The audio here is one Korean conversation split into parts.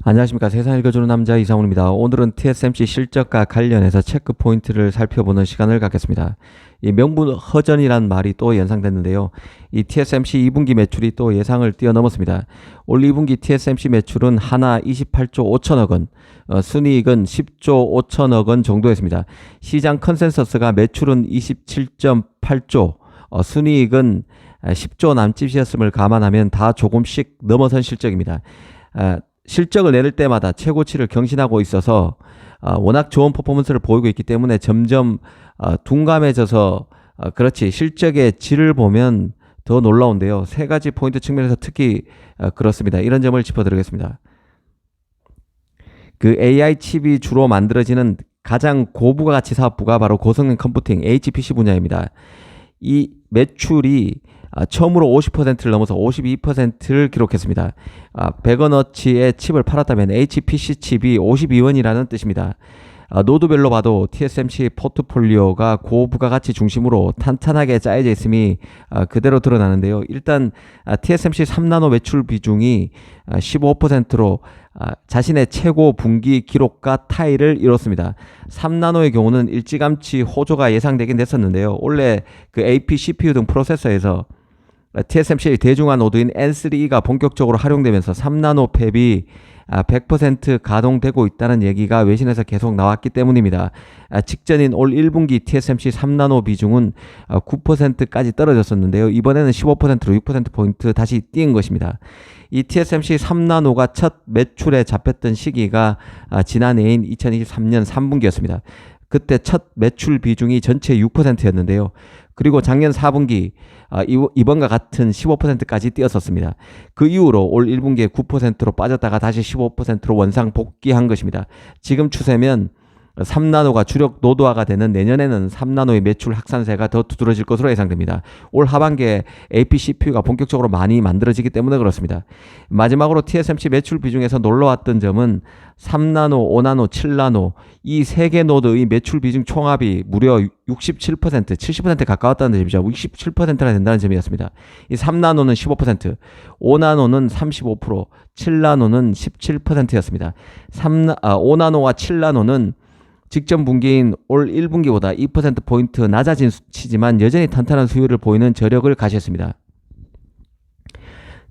안녕하십니까. 세상 읽어주는 남자 이상훈입니다. 오늘은 TSMC 실적과 관련해서 체크 포인트를 살펴보는 시간을 갖겠습니다. 이 명불허전이란 말이 또 연상됐는데요. 이 TSMC 2분기 매출이 또 예상을 뛰어넘었습니다. 올 2분기 TSMC 매출은 하나 28조 5천억 원, 순이익은 10조 5천억 원 정도였습니다. 시장 컨센서스가 매출은 27.8조, 순이익은 10조 남짓이었음을 감안하면 다 조금씩 넘어선 실적입니다. 실적을 내릴 때마다 최고치를 경신하고 있어서 워낙 좋은 퍼포먼스를 보이고 있기 때문에 점점 둔감해져서 그렇지 실적의 질을 보면 더 놀라운데요. 세 가지 포인트 측면에서 특히 그렇습니다. 이런 점을 짚어드리겠습니다. 그 AI 칩이 주로 만들어지는 가장 고부가 가치 사업부가 바로 고성능 컴퓨팅 HPC 분야입니다. 이 매출이 처음으로 50%를 넘어서 52%를 기록했습니다. 100원어치의 칩을 팔았다면 HPC 칩이 52원이라는 뜻입니다. 노드별로 봐도 TSMC 포트폴리오가 고부가가치 중심으로 탄탄하게 짜여져 있음이 그대로 드러나는데요. 일단 TSMC 3나노 매출 비중이 15%로 자신의 최고 분기 기록과 타이를 이뤘습니다. 3나노의 경우는 일찌감치 호조가 예상되긴 했었는데요. 원래 그 AP, CPU 등 프로세서에서 TSMC의 대중화 노드인 N3가 본격적으로 활용되면서 3나노 팹이 100% 가동되고 있다는 얘기가 외신에서 계속 나왔기 때문입니다. 직전인 올 1분기 TSMC 3나노 비중은 9%까지 떨어졌었는데요. 이번에는 15%로 6%포인트 다시 뛴 것입니다. 이 TSMC 3나노가 첫 매출에 잡혔던 시기가 지난해인 2023년 3분기였습니다. 그때 첫 매출 비중이 전체 6%였는데요. 그리고 작년 4분기 이번과 같은 15%까지 뛰었었습니다. 그 이후로 올 1분기에 9%로 빠졌다가 다시 15%로 원상 복귀한 것입니다. 지금 추세면 3나노가 주력 노드화가 되는 내년에는 3나노의 매출 확산세가 더 두드러질 것으로 예상됩니다. 올 하반기에 AP CPU가 본격적으로 많이 만들어지기 때문에 그렇습니다. 마지막으로 TSMC 매출 비중에서 놀라웠던 점은 3나노, 5나노, 7나노 이 세 개 노드의 매출 비중 총합이 무려 67%, 70% 가까웠다는 점이죠. 67%나 된다는 점이었습니다. 이 3나노는 15%, 5나노는 35%, 7나노는 17%였습니다. 5나노와 7나노는 직전 분기인 올 1분기보다 2%포인트 낮아진 수치지만 여전히 탄탄한 수요를 보이는 저력을 가졌습니다.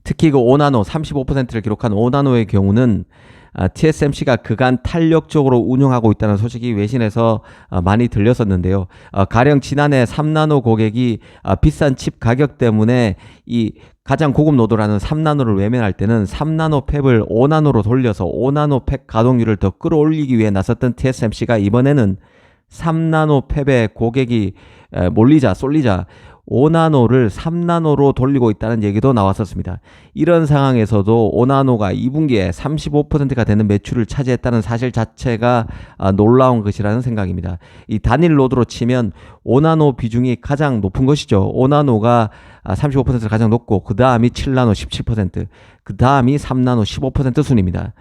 특히 그 5나노 35%를 기록한 5나노의 경우는 TSMC가 그간 탄력적으로 운영하고 있다는 소식이 외신에서 많이 들렸었는데요. 가령 지난해 3나노 고객이 비싼 칩 가격 때문에 이 가장 고급 노드라는 3나노를 외면할 때는 3나노 팹을 5나노로 돌려서 5나노 팹 가동률을 더 끌어올리기 위해 나섰던 TSMC가 이번에는 3나노 팹의 고객이 쏠리자 5나노를 3나노로 돌리고 있다는 얘기도 나왔었습니다. 이런 상황에서도 5나노가 2분기에 35%가 되는 매출을 차지했다는 사실 자체가 놀라운 것이라는 생각입니다. 이 단일 노드로 치면 5나노 비중이 가장 높은 것이죠. 5나노가 35%가 가장 높고 그 다음이 7나노 17%, 그 다음이 3나노 15% 순입니다.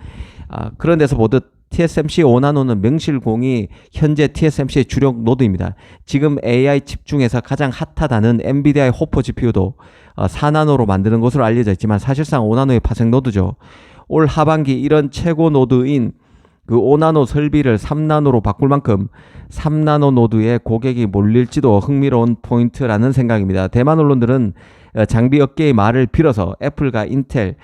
그런 데서 보듯 TSMC 5나노는 명실공히 현재 TSMC의 주력 노드입니다. 지금 AI 칩 중에서 가장 핫하다는 엔비디아의 호퍼 GPU도 4나노로 만드는 것으로 알려져 있지만 사실상 5나노의 파생 노드죠. 올 하반기 이런 최고 노드인 그 5나노 설비를 3나노로 바꿀 만큼 3나노 노드에 고객이 몰릴지도 흥미로운 포인트라는 생각입니다. 대만 언론들은 장비 업계의 말을 빌어서 애플과 인텔,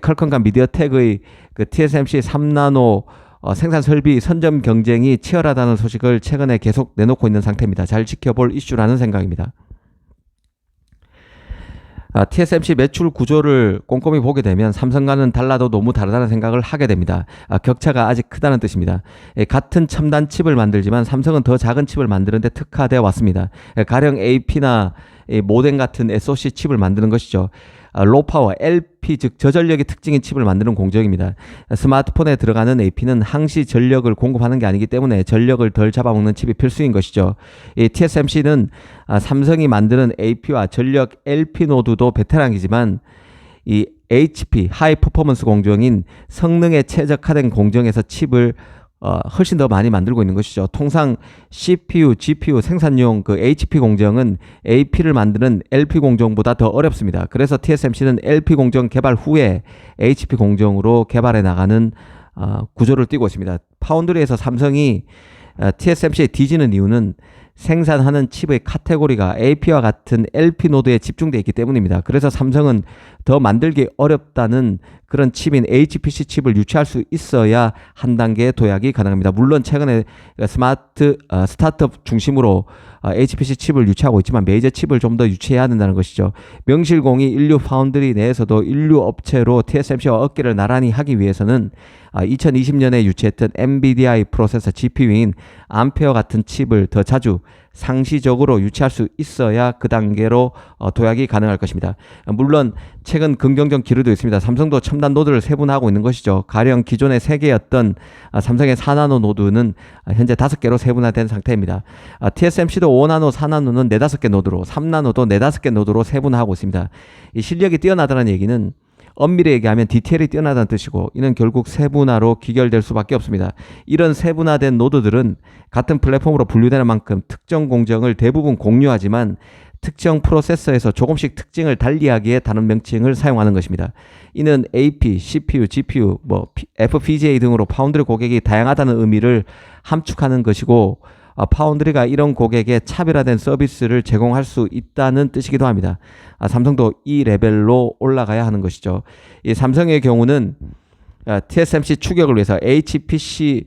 퀄컴과 미디어텍의 그 TSMC 3나노 생산 설비 선점 경쟁이 치열하다는 소식을 최근에 계속 내놓고 있는 상태입니다. 잘 지켜볼 이슈라는 생각입니다. TSMC 매출 구조를 꼼꼼히 보게 되면 삼성과는 달라도 너무 다르다는 생각을 하게 됩니다. 격차가 아직 크다는 뜻입니다. 같은 첨단 칩을 만들지만 삼성은 더 작은 칩을 만드는데 특화되어 왔습니다. 가령 AP나 모뎀 같은 SoC 칩을 만드는 것이죠. 로파워, LP 즉 저전력이 특징인 칩을 만드는 공정입니다. 스마트폰에 들어가는 AP는 항시 전력을 공급하는 게 아니기 때문에 전력을 덜 잡아먹는 칩이 필수인 것이죠. 이 TSMC는 삼성이 만드는 AP와 전력 LP 노드도 베테랑이지만 이 HP 하이 퍼포먼스 공정인 성능에 최적화된 공정에서 칩을 훨씬 더 많이 만들고 있는 것이죠. 통상 CPU, GPU 생산용 그 HP 공정은 AP를 만드는 LP 공정보다 더 어렵습니다. 그래서 TSMC는 LP 공정 개발 후에 HP 공정으로 개발해 나가는 구조를 띠고 있습니다. 파운드리에서 삼성이 TSMC에 뒤지는 이유는 생산하는 칩의 카테고리가 AP와 같은 LP 노드에 집중되어 있기 때문입니다. 그래서 삼성은 더 만들기 어렵다는 그런 칩인 HPC 칩을 유치할 수 있어야 한 단계 도약이 가능합니다. 물론 최근에 스타트업 중심으로 HPC 칩을 유치하고 있지만 메이저 칩을 좀 더 유치해야 된다는 것이죠. 명실공히 인류 파운드리 내에서도 인류 업체로 TSMC와 어깨를 나란히 하기 위해서는 2020년에 유치했던 NVIDIA 프로세서 GPU인 암페어 같은 칩을 더 자주 상시적으로 유치할 수 있어야 그 단계로 도약이 가능할 것입니다. 물론 최근 긍정적 기류도 있습니다. 삼성도 첨단 노드를 세분화하고 있는 것이죠. 가령 기존의 3개였던 삼성의 4나노 노드는 현재 5개로 세분화된 상태입니다. TSMC도 5나노, 4나노는 4-5개 노드로, 3나노도 4-5개 노드로 세분화하고 있습니다. 이 실력이 뛰어나다는 얘기는 엄밀히 얘기하면 디테일이 뛰어나다는 뜻이고, 이는 결국 세분화로 귀결될 수밖에 없습니다. 이런 세분화된 노드들은 같은 플랫폼으로 분류되는 만큼 특정 공정을 대부분 공유하지만 특정 프로세서에서 조금씩 특징을 달리하기에 다른 명칭을 사용하는 것입니다. 이는 AP, CPU, GPU, FPGA 등으로 파운드리 고객이 다양하다는 의미를 함축하는 것이고, 파운드리가 이런 고객에 차별화된 서비스를 제공할 수 있다는 뜻이기도 합니다. 삼성도 이 레벨로 올라가야 하는 것이죠. 이 삼성의 경우는 TSMC 추격을 위해서 HPC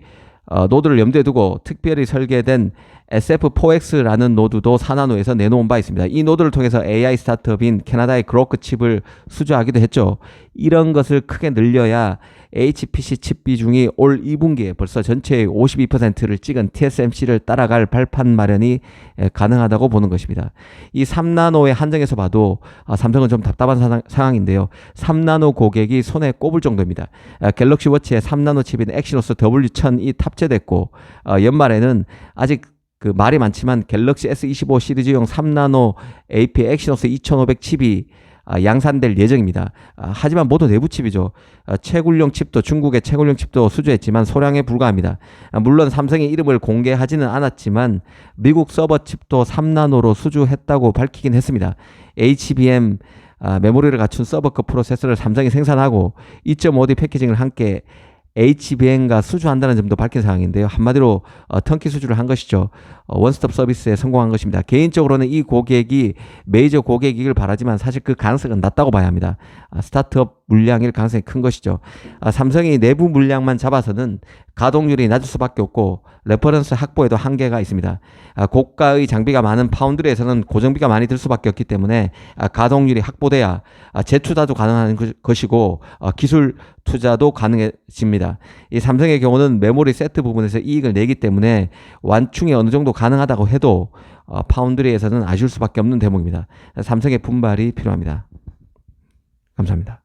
노드를 염두에 두고 특별히 설계된 SF4X라는 노드도 4나노에서 내놓은 바 있습니다. 이 노드를 통해서 AI 스타트업인 캐나다의 그로크 칩을 수주하기도 했죠. 이런 것을 크게 늘려야 HPC 칩 비중이 올 2분기에 벌써 전체의 52%를 찍은 TSMC를 따라갈 발판 마련이 가능하다고 보는 것입니다. 이 3나노의 한정에서 봐도 삼성은 좀 답답한 상황인데요. 3나노 고객이 손에 꼽을 정도입니다. 갤럭시 워치에 3나노 칩인 엑시노스 W1000이 탑재됐고, 연말에는 아직 그 말이 많지만 갤럭시 S25 시리즈용 3나노 AP 엑시노스 2500 칩이 양산될 예정입니다. 하지만 모두 내부 칩이죠. 채굴용 칩도, 중국의 채굴용 칩도 수주했지만 소량에 불과합니다. 물론 삼성의 이름을 공개하지는 않았지만 미국 서버 칩도 3나노로 수주했다고 밝히긴 했습니다. HBM 메모리를 갖춘 서버급 프로세서를 삼성이 생산하고 2.5D 패키징을 함께 HBM과 수주한다는 점도 밝힌 상황인데요. 한마디로 턴키 수주를 한 것이죠. 원스톱 서비스에 성공한 것입니다. 개인적으로는 이 고객이 메이저 고객이길 바라지만 사실 그 가능성은 낮다고 봐야 합니다. 스타트업 물량일 가능성이 큰 것이죠. 삼성이 내부 물량만 잡아서는 가동률이 낮을 수밖에 없고 레퍼런스 확보에도 한계가 있습니다. 고가의 장비가 많은 파운드리에서는 고정비가 많이 들 수밖에 없기 때문에 가동률이 확보돼야 재투자도 가능한 것이고 기술 투자도 가능해집니다. 이 삼성의 경우는 메모리 세트 부분에서 이익을 내기 때문에 완충이 어느 정도 가능하다고 해도 파운드리에서는 아쉬울 수밖에 없는 대목입니다. 삼성의 분발이 필요합니다. 감사합니다.